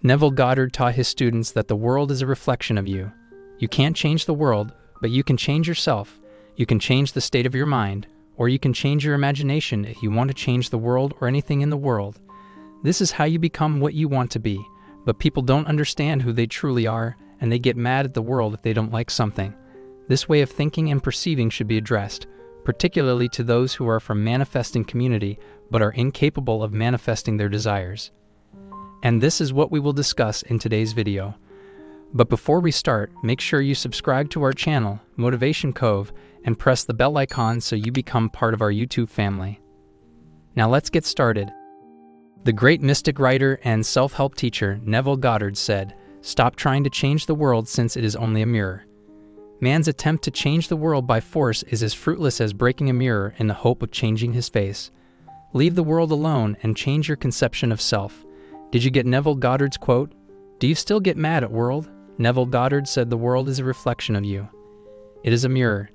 Neville Goddard taught his students that the world is a reflection of you. You can't change the world, but you can change yourself. You can change the state of your mind, or you can change your imagination if you want to change the world or anything in the world. This is how you become what you want to be, but people don't understand who they truly are, and they get mad at the world if they don't like something. This way of thinking and perceiving should be addressed, particularly to those who are from manifesting community but are incapable of manifesting their desires. And this is what we will discuss in today's video. But before we start, make sure you subscribe to our channel, Motivation Cove, and press the bell icon so you become part of our YouTube family. Now let's get started. The great mystic writer and self-help teacher Neville Goddard said, "Stop trying to change the world since it is only a mirror." Man's attempt to change the world by force is as fruitless as breaking a mirror in the hope of changing his face. Leave the world alone and change your conception of self. Did you get Neville Goddard's quote? Do you still get mad at world? Neville Goddard said the world is a reflection of you. It is a mirror.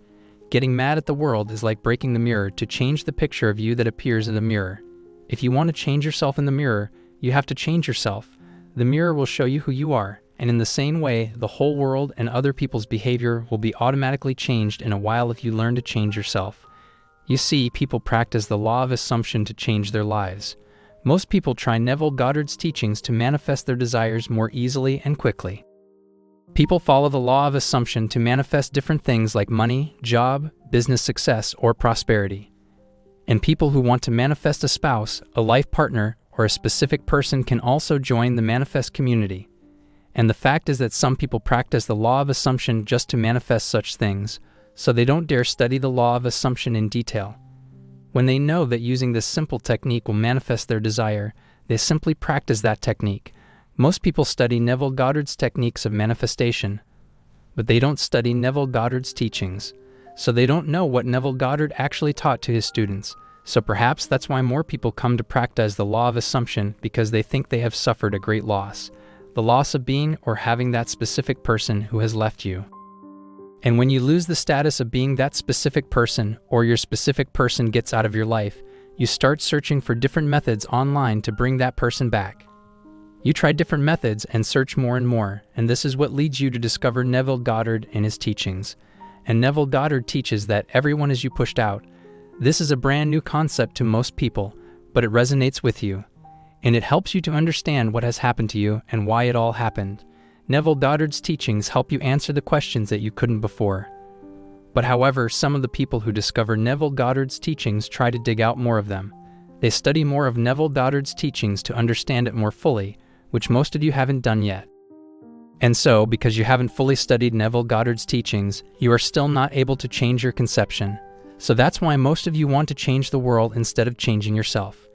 Getting mad at the world is like breaking the mirror to change the picture of you that appears in the mirror. If you want to change yourself in the mirror, you have to change yourself. The mirror will show you who you are, and in the same way, the whole world and other people's behavior will be automatically changed in a while if you learn to change yourself. You see, people practice the law of assumption to change their lives. Most people try Neville Goddard's teachings to manifest their desires more easily and quickly. People follow the law of assumption to manifest different things like money, job, business success, or prosperity. And people who want to manifest a spouse, a life partner, or a specific person can also join the manifest community. And the fact is that some people practice the law of assumption just to manifest such things, so they don't dare study the law of assumption in detail. When they know that using this simple technique will manifest their desire, they simply practice that technique. Most people study Neville Goddard's techniques of manifestation, but they don't study Neville Goddard's teachings, so they don't know what Neville Goddard actually taught to his students. So perhaps that's why more people come to practice the law of assumption, because they think they have suffered a great loss, the loss of being or having that specific person who has left you. And when you lose the status of being that specific person, or your specific person gets out of your life, you start searching for different methods online to bring that person back. You try different methods and search more and more, and this is what leads you to discover Neville Goddard and his teachings. And Neville Goddard teaches that everyone is you pushed out. This is a brand new concept to most people, but it resonates with you. And it helps you to understand what has happened to you and why it all happened. Neville Goddard's teachings help you answer the questions that you couldn't before. But however, some of the people who discover Neville Goddard's teachings try to dig out more of them. They study more of Neville Goddard's teachings to understand it more fully, which most of you haven't done yet. And so, because you haven't fully studied Neville Goddard's teachings, you are still not able to change your conception. So that's why most of you want to change the world instead of changing yourself.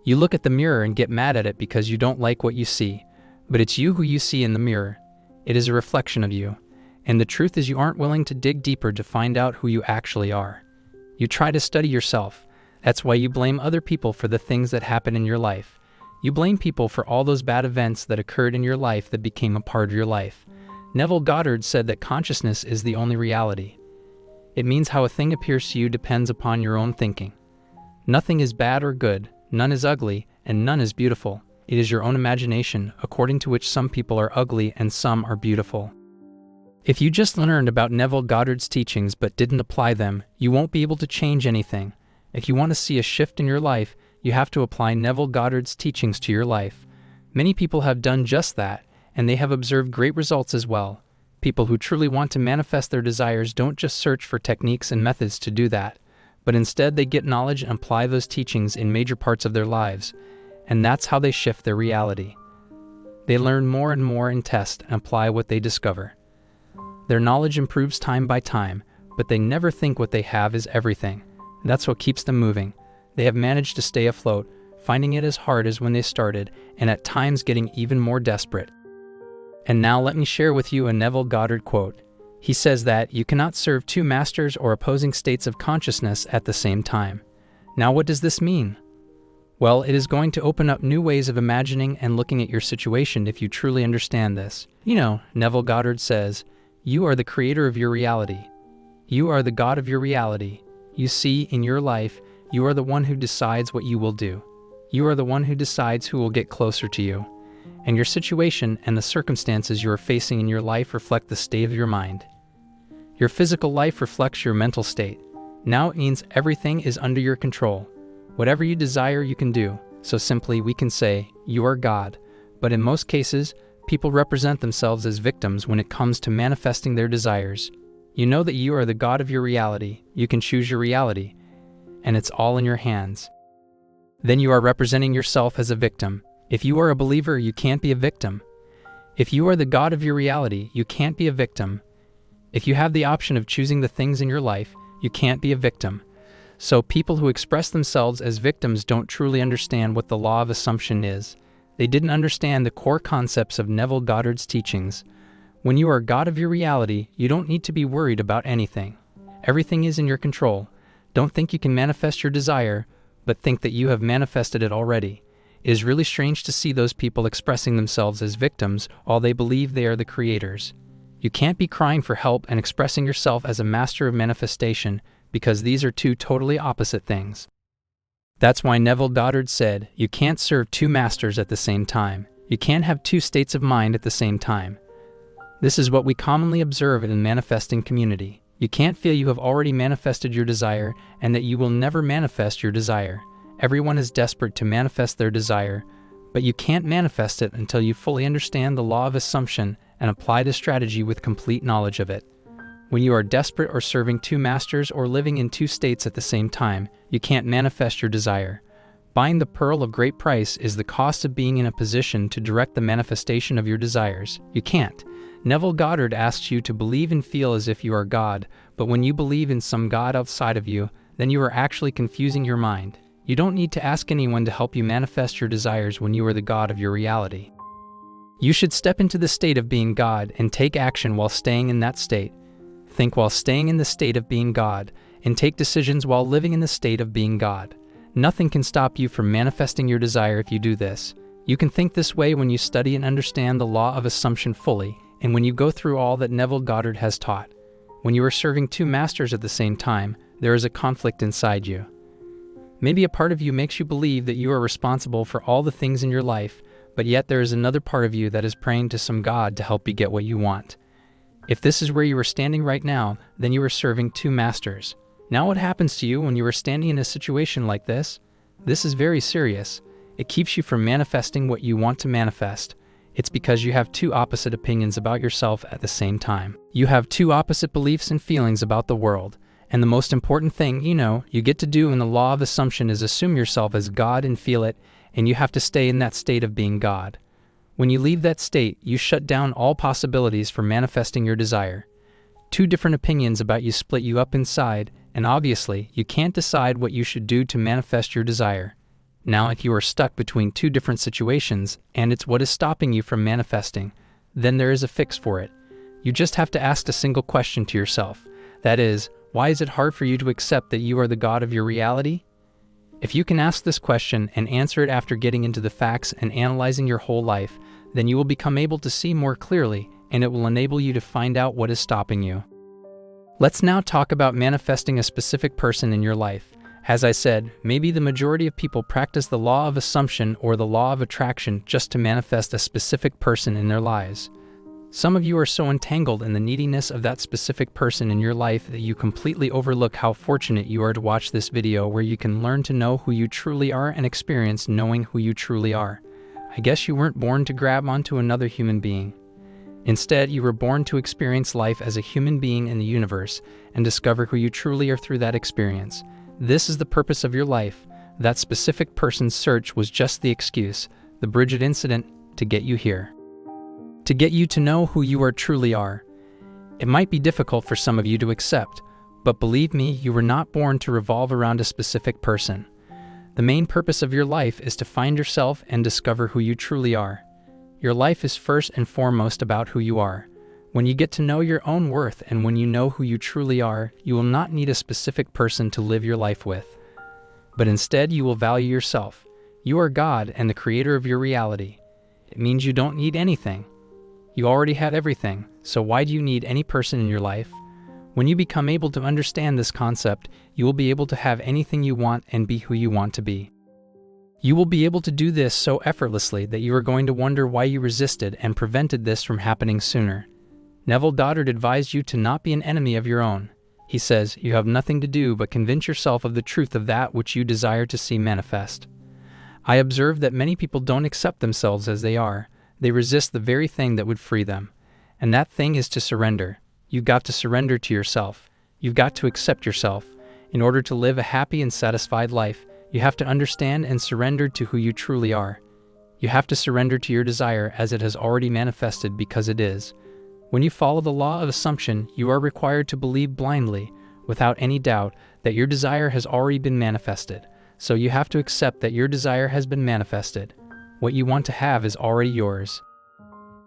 You look at the mirror and get mad at it because you don't like what you see. But it's you who you see in the mirror. It is a reflection of you. And the truth is you aren't willing to dig deeper to find out who you actually are. You try to study yourself. That's why you blame other people for the things that happen in your life. You blame people for all those bad events that occurred in your life that became a part of your life. Neville Goddard said that consciousness is the only reality. It means how a thing appears to you depends upon your own thinking. Nothing is bad or good, none is ugly, and none is beautiful. It is your own imagination, according to which some people are ugly and some are beautiful. If you just learned about Neville Goddard's teachings but didn't apply them, you won't be able to change anything. If you want to see a shift in your life, you have to apply Neville Goddard's teachings to your life. Many people have done just that, and they have observed great results as well. People who truly want to manifest their desires don't just search for techniques and methods to do that, but instead they get knowledge and apply those teachings in major parts of their lives, and that's how they shift their reality. They learn more and more and test and apply what they discover. Their knowledge improves time by time, but they never think what they have is everything. That's what keeps them moving. They have managed to stay afloat, finding it as hard as when they started, and at times getting even more desperate. And now let me share with you a Neville Goddard quote. He says that you cannot serve two masters or opposing states of consciousness at the same time. Now what does this mean? Well, it is going to open up new ways of imagining and looking at your situation if you truly understand this. You know, Neville Goddard says, you are the creator of your reality. You are the God of your reality. You see, in your life, you are the one who decides what you will do. You are the one who decides who will get closer to you. and your situation and the circumstances you are facing in your life reflect the state of your mind. Your physical life reflects your mental state. Now it means everything is under your control. Whatever you desire, you can do. So simply, we can say, you are God. But in most cases, people represent themselves as victims when it comes to manifesting their desires. You know that you are the God of your reality. You can choose your reality, and it's all in your hands. Then you are representing yourself as a victim. If you are a believer, you can't be a victim. If you are the God of your reality, you can't be a victim. If you have the option of choosing the things in your life, you can't be a victim. So people who express themselves as victims don't truly understand what the law of assumption is. They didn't understand the core concepts of Neville Goddard's teachings. When you are God of your reality, you don't need to be worried about anything. Everything is in your control. Don't think you can manifest your desire, but think that you have manifested it already. It is really strange to see those people expressing themselves as victims while they believe they are the creators. You can't be crying for help and expressing yourself as a master of manifestation, because these are two totally opposite things. That's why Neville Goddard said, you can't serve two masters at the same time. You can't have two states of mind at the same time. This is what we commonly observe in a manifesting community. You can't feel you have already manifested your desire and that you will never manifest your desire. Everyone is desperate to manifest their desire, but you can't manifest it until you fully understand the law of assumption and apply the strategy with complete knowledge of it. When you are desperate or serving two masters or living in two states at the same time, you can't manifest your desire. Buying the pearl of great price is the cost of being in a position to direct the manifestation of your desires. You can't. Neville Goddard asks you to believe and feel as if you are God, but when you believe in some God outside of you, then you are actually confusing your mind. You don't need to ask anyone to help you manifest your desires when you are the God of your reality. You should step into the state of being God and take action while staying in that state. Think while staying in the state of being God, and take decisions while living in the state of being God. Nothing can stop you from manifesting your desire if you do this. You can think this way when you study and understand the law of assumption fully, and when you go through all that Neville Goddard has taught. When you are serving two masters at the same time, there is a conflict inside you. Maybe a part of you makes you believe that you are responsible for all the things in your life, but yet there is another part of you that is praying to some God to help you get what you want. If this is where you are standing right now, then you are serving two masters. Now what happens to you when you are standing in a situation like this? This is very serious. It keeps you from manifesting what you want to manifest. It's because you have two opposite opinions about yourself at the same time. You have two opposite beliefs and feelings about the world. And the most important thing, you get to do in the law of assumption is assume yourself as God and feel it, and you have to stay in that state of being God. When you leave that state, you shut down all possibilities for manifesting your desire. Two different opinions about you split you up inside, and obviously, you can't decide what you should do to manifest your desire. Now, if you are stuck between two different situations, and it's what is stopping you from manifesting, then there is a fix for it. You just have to ask a single question to yourself. That is, why is it hard for you to accept that you are the God of your reality? If you can ask this question and answer it after getting into the facts and analyzing your whole life, then you will become able to see more clearly, and it will enable you to find out what is stopping you. Let's now talk about manifesting a specific person in your life. As I said, maybe the majority of people practice the law of assumption or the law of attraction just to manifest a specific person in their lives. Some of you are so entangled in the neediness of that specific person in your life that you completely overlook how fortunate you are to watch this video where you can learn to know who you truly are and experience knowing who you truly are. I guess you weren't born to grab onto another human being. Instead, you were born to experience life as a human being in the universe and discover who you truly are through that experience. This is the purpose of your life. That specific person's search was just the excuse, the Bridget incident, to get you here. To get you to know who you truly are. It might be difficult for some of you to accept, but believe me, you were not born to revolve around a specific person. The main purpose of your life is to find yourself and discover who you truly are. Your life is first and foremost about who you are. When you get to know your own worth and when you know who you truly are, you will not need a specific person to live your life with. But instead, you will value yourself. You are God and the creator of your reality. It means you don't need anything. You already have everything, so why do you need any person in your life? When you become able to understand this concept, you will be able to have anything you want and be who you want to be. You will be able to do this so effortlessly that you are going to wonder why you resisted and prevented this from happening sooner. Neville Goddard advised you to not be an enemy of your own. He says, you have nothing to do but convince yourself of the truth of that which you desire to see manifest. I observe that many people don't accept themselves as they are. They resist the very thing that would free them. And that thing is to surrender. You've got to surrender to yourself. You've got to accept yourself. In order to live a happy and satisfied life, you have to understand and surrender to who you truly are. You have to surrender to your desire as it has already manifested because it is. When you follow the law of assumption, you are required to believe blindly, without any doubt, that your desire has already been manifested. So you have to accept that your desire has been manifested. What you want to have is already yours.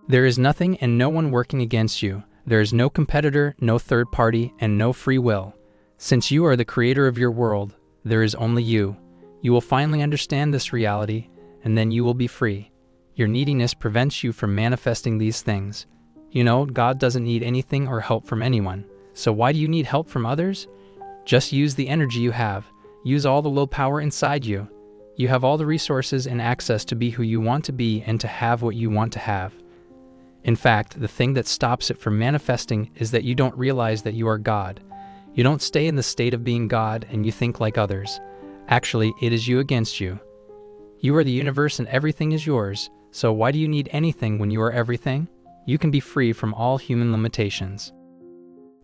There is nothing and no one working against you. There is no competitor, no third party, and no free will. Since you are the creator of your world, there is only you. You will finally understand this reality, and then you will be free. Your neediness prevents you from manifesting these things. You know, God doesn't need anything or help from anyone. So why do you need help from others? Just use the energy you have. Use all the low power inside you. You have all the resources and access to be who you want to be and to have what you want to have. In fact, the thing that stops it from manifesting is that you don't realize that you are God. You don't stay in the state of being God and you think like others. Actually, it is you against you. You are the universe and everything is yours, so why do you need anything when you are everything? You can be free from all human limitations.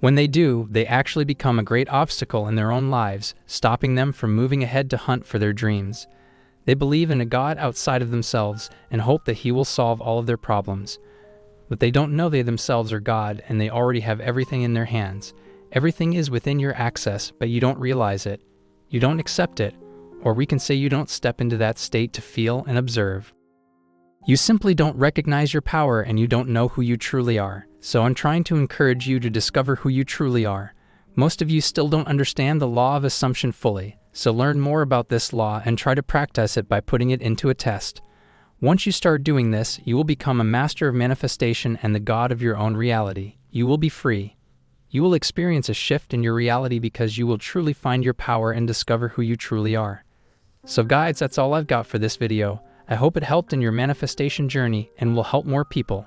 When they do, they actually become a great obstacle in their own lives, stopping them from moving ahead to hunt for their dreams. They believe in a God outside of themselves and hope that He will solve all of their problems. But they don't know they themselves are God and they already have everything in their hands. Everything is within your access, but you don't realize it. You don't accept it, or we can say you don't step into that state to feel and observe. You simply don't recognize your power and you don't know who you truly are. So I'm trying to encourage you to discover who you truly are. Most of you still don't understand the law of assumption fully, so learn more about this law and try to practice it by putting it into a test. Once you start doing this, you will become a master of manifestation and the God of your own reality. You will be free. You will experience a shift in your reality because you will truly find your power and discover who you truly are. So guys, that's all I've got for this video. I hope it helped in your manifestation journey and will help more people.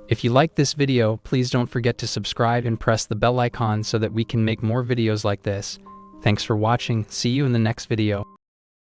If you like this video, please don't forget to subscribe and press the bell icon so that we can make more videos like this. Thanks for watching. See you in the next video.